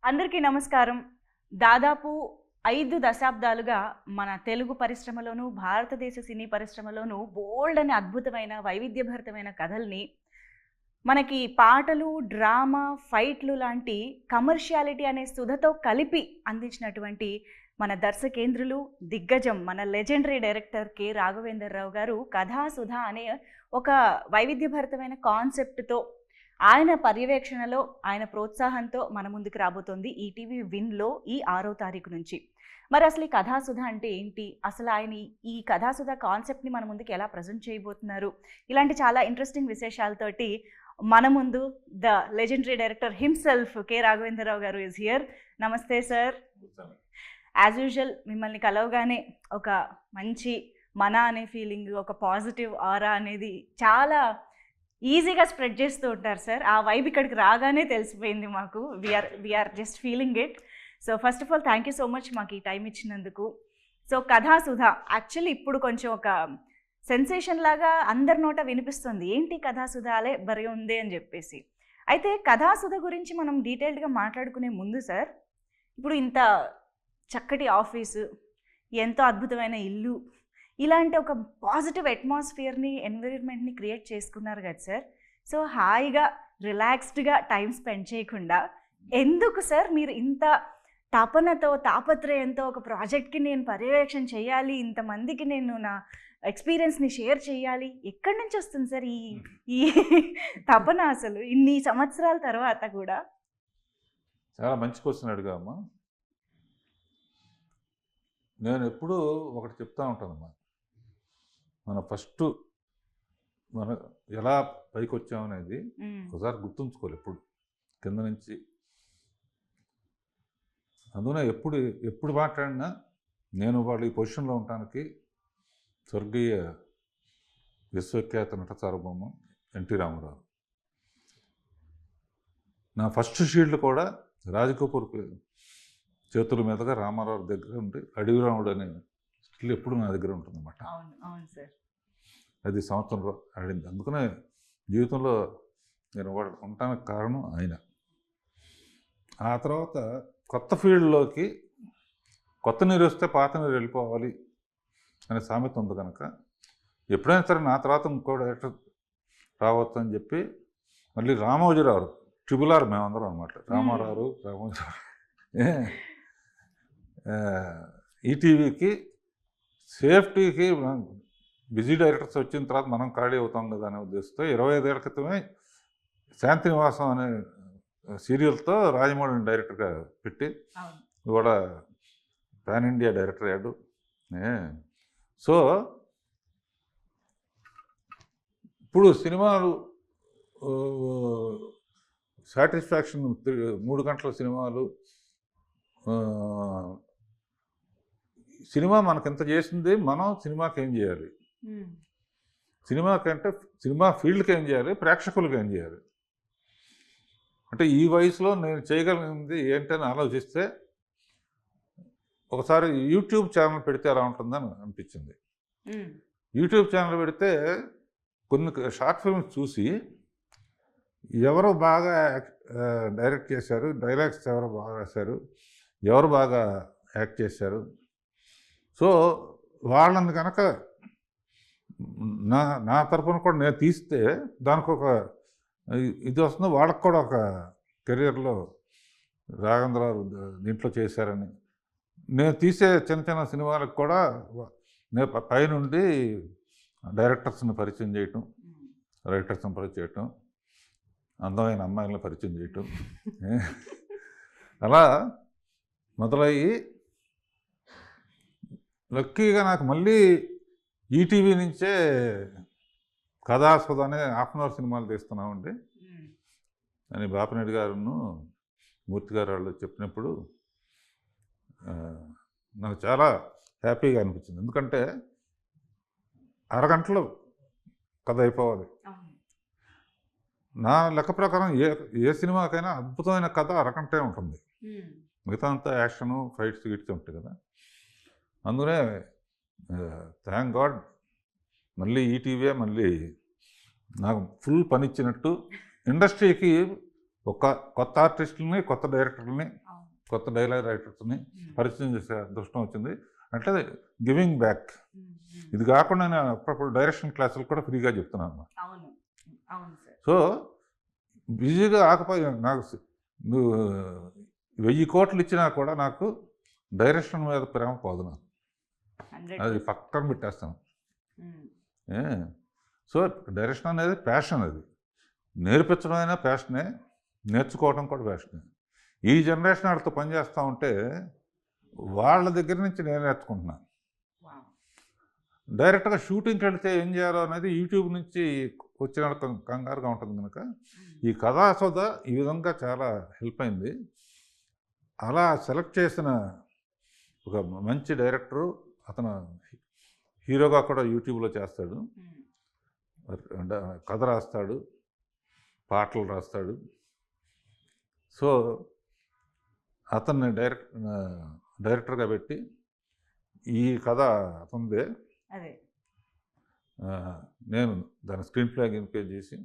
అందరికీ నమస్కారం. దాదాపు 5 దశాబ్దాలుగా మన తెలుగు పరిశ్రమలోను, భారతదేశ సినీ పరిశ్రమలోను బోల్డ్ అని అద్భుతమైన వైవిధ్యభరితమైన కథల్ని మనకి పాటలు, డ్రామా, ఫైట్లు లాంటి కమర్షియాలిటీ అనే సుధతో కలిపి అందించినటువంటి మన దర్శకేంద్రులు, దిగ్గజం, మన లెజెండరీ డైరెక్టర్ కె. రాఘవేంద్రరావు గారు కథాసుధ అనే ఒక వైవిధ్యభరితమైన కాన్సెప్ట్తో ఆయన పర్యవేక్షణలో, ఆయన ప్రోత్సాహంతో మన ముందుకు రాబోతోంది ఈటీవీ విన్లో ఈ 6వ తారీఖు నుంచి. మరి అసలు ఈ కథాసుధ అంటే ఏంటి, అసలు ఆయన ఈ కథాసుధ కాన్సెప్ట్ని మన ముందుకు ఎలా ప్రజెంట్ చేయబోతున్నారు, ఇలాంటి చాలా ఇంట్రెస్టింగ్ విశేషాలతోటి మన ముందు the legendary director himself K. Raghavendra Rao గారు ఈజ్ హియర్. నమస్తే సార్. యాజ్ యూజువల్ మిమ్మల్ని కలవగానే ఒక మంచి మన అనే ఫీలింగ్, ఒక పాజిటివ్ ఆరా అనేది చాలా ఈజీగా స్ప్రెడ్ చేస్తూ ఉంటారు సార్. ఆ వైబ్ ఇక్కడికి రాగానే తెలిసిపోయింది మాకు. We are just feeling it. So first of all thank you so much మాకు ఈ టైం ఇచ్చినందుకు. సో కథాసుధ యాక్చువల్లీ ఇప్పుడు కొంచెం ఒక సెన్సేషన్ లాగా అందరి నోట వినిపిస్తుంది, ఏంటి కథాసుధ అలే బరి ఉంది అని చెప్పేసి. అయితే కథాసుధ గురించి మనం డీటెయిల్డ్గా మాట్లాడుకునే ముందు సార్, ఇప్పుడు ఇంత చక్కటి ఆఫీసు, ఎంతో అద్భుతమైన ఇల్లు, ఇలాంటి ఒక పాజిటివ్ అట్మాస్ఫియర్ని, ఎన్విరాన్మెంట్ని క్రియేట్ చేసుకున్నారు కదా సార్. సో హాయిగా రిలాక్స్డ్గా టైం స్పెండ్ చేయకుండా ఎందుకు సార్ మీరు ఇంత తపనతో, తాపత్రయంతో ఒక ప్రాజెక్ట్కి నేను పర్యవేక్షణ చేయాలి, ఇంతమందికి నేను నా ఎక్స్పీరియన్స్ని షేర్ చేయాలి, ఎక్కడి నుంచి వస్తుంది సార్ ఈ తపన అసలు ఇన్ని సంవత్సరాల తర్వాత కూడా? చాలా మంచి క్వశ్చన్ అడిగామ్మా. నేను ఎప్పుడూ ఒకటి చెప్తా ఉంటానమ్మా, మన ఎలా పైకి వచ్చామనేది ఒకసారి గుర్తుంచుకోవాలి ఎప్పుడు కింద నుంచి. అందుకనే ఎప్పుడు మాట్లాడినా నేను వాళ్ళు ఈ పొజిషన్లో ఉండటానికి స్వర్గీయ విశ్వఖ్యాత నట సార్వభౌమ ఎన్టీ రామారావు. నా ఫస్ట్ షీల్డ్ కూడా రాజకపూర్ చేతుల మీదుగా రామారావు దగ్గర ఉండి అడవి రాముడు అనే స్టిల్ ఎప్పుడు నా దగ్గర ఉంటుందన్నమాట. అది సంవత్సరంలో ఆడింది. అందుకనే జీవితంలో నేను ఉండటానికి కారణం ఆయన. ఆ తర్వాత కొత్త ఫీల్డ్లోకి కొత్త నీరు వస్తే పాత నీరు వెళ్ళిపోవాలి అనే సామెత ఉంది కనుక ఎప్పుడైనా సరే నా తర్వాత ఇంకో డైరెక్టర్ రావచ్చు అని చెప్పి మళ్ళీ రామోజీరావు ట్రిబుల్ R మేమందరం అనమాట. రామారావు, రామోజీరావు ఈటీవీకి సేఫ్టీకి బిజీ డైరెక్టర్స్ వచ్చిన తర్వాత మనం ఖాళీ అవుతాం కదా అనే ఉద్దేశంతో 25 ఏళ్ల క్రితమే శాంతినివాసం అనే సీరియల్తో రాజమౌళిని డైరెక్టర్గా పెట్టి కూడా పాన్ ఇండియా డైరెక్టర్ అయ్యాడు. సో ఇప్పుడు సినిమాలు సాటిస్ఫాక్షన్ 3 గంటల సినిమాలు, సినిమా మనకింత చేసింది, మనం సినిమాకి ఏం చేయాలి, సినిమాకంటే సినిమా ఫీల్డ్కి ఏం చేయాలి, ప్రేక్షకులకు ఏం చేయాలి అంటే ఈ వయసులో నేను చేయగలిగింది ఏంటని ఆలోచిస్తే ఒకసారి యూట్యూబ్ ఛానల్ పెడితే ఎలా ఉంటుందని అనిపించింది. యూట్యూబ్ ఛానల్ పెడితే కొన్ని షార్ట్ ఫిల్మ్స్ చూసి ఎవరు బాగా డైరెక్ట్ చేశారు, డైలాగ్స్ ఎవరు బాగా రాశారు, ఎవరు బాగా యాక్ట్ చేశారు, సో వాళ్ళని కనుక నా తరఫున కూడా నేను తీస్తే దానికి ఒక ఇది వస్తుంది, వాళ్ళకు కూడా ఒక కెరియర్లో రాఘవేంద్రరావు దీంట్లో చేశారని. నేను తీసే చిన్న చిన్న సినిమాలకు కూడా నేను పైనుండి డైరెక్టర్స్ని పరిచయం చేయటం, రైటర్స్ని పరిచయం చేయటం, అందమైన అమ్మాయిలను పరిచయం చేయటం, అలా మొదలయ్యి లక్కీగా నాకు మళ్ళీ ఈటీవీ నుంచే కథాసుధ అనే ½ సినిమాలు తీస్తున్నామండి అని బాపిరెడ్డి గారును మూర్తి గారు వాళ్ళు చెప్పినప్పుడు నాకు చాలా హ్యాపీగా అనిపించింది. ఎందుకంటే అరగంటలో కథ అయిపోవాలి. నా లెక్క ప్రకారం ఏ సినిమాకైనా అద్భుతమైన కథ అరగంటే ఉంటుంది, మిగతా అంతా యాక్షను, ఫైట్స్ గిట్స్ ఉంటాయి కదా. అందుకనే థ్యాంక్ గాడ్ మళ్ళీ ఈటీవీ మళ్ళీ నాకు ఫుల్ పని ఇచ్చినట్టు ఇండస్ట్రీకి ఒక కొత్త ఆర్టిస్టులని, కొత్త డైరెక్టర్లని కొత్త డైలాగ్ రైటర్స్ని పరిచయం చేసే అదృష్టం వచ్చింది. అంటే గివింగ్ బ్యాక్. ఇది కాకుండా నేను అప్పుడప్పుడు డైరెక్షన్ క్లాసులు కూడా ఫ్రీగా చెప్తున్నాను. అవును అవును సార్. సో బిజీగా ఆకపోయి నాకు నువ్వు 1000 కోట్లు ఇచ్చినా కూడా నాకు డైరెక్షన్ మీద ప్రేమ పోదు నాకు. అది పక్కన పెట్టేస్తాను. సో డైరెక్షన్ అనేది ప్యాషన్. అది నేర్పించడం అయినా ప్యాషనే, నేర్చుకోవడం కూడా ప్యాషనే. ఈ జనరేషన్ వాళ్ళతో పనిచేస్తూ ఉంటే వాళ్ళ దగ్గర నుంచి నేను నేర్చుకుంటున్నాను. డైరెక్ట్గా షూటింగ్కి వెళితే ఏం చేయాలో అనేది యూట్యూబ్ నుంచి వచ్చిన కంగారుగా ఉంటుంది కనుక ఈ కథాసోద ఈ విధంగా చాలా హెల్ప్ అయింది. అలా సెలెక్ట్ చేసిన ఒక మంచి డైరెక్టరు, అతను హీరోగా కూడా యూట్యూబ్లో చేస్తాడు, కథ రాస్తాడు, పాటలు రాస్తాడు. సో అతన్ని డైరెక్టర్గా పెట్టి ఈ కథ అతనిదే, నేను దాని స్క్రీన్ ప్లే చేసి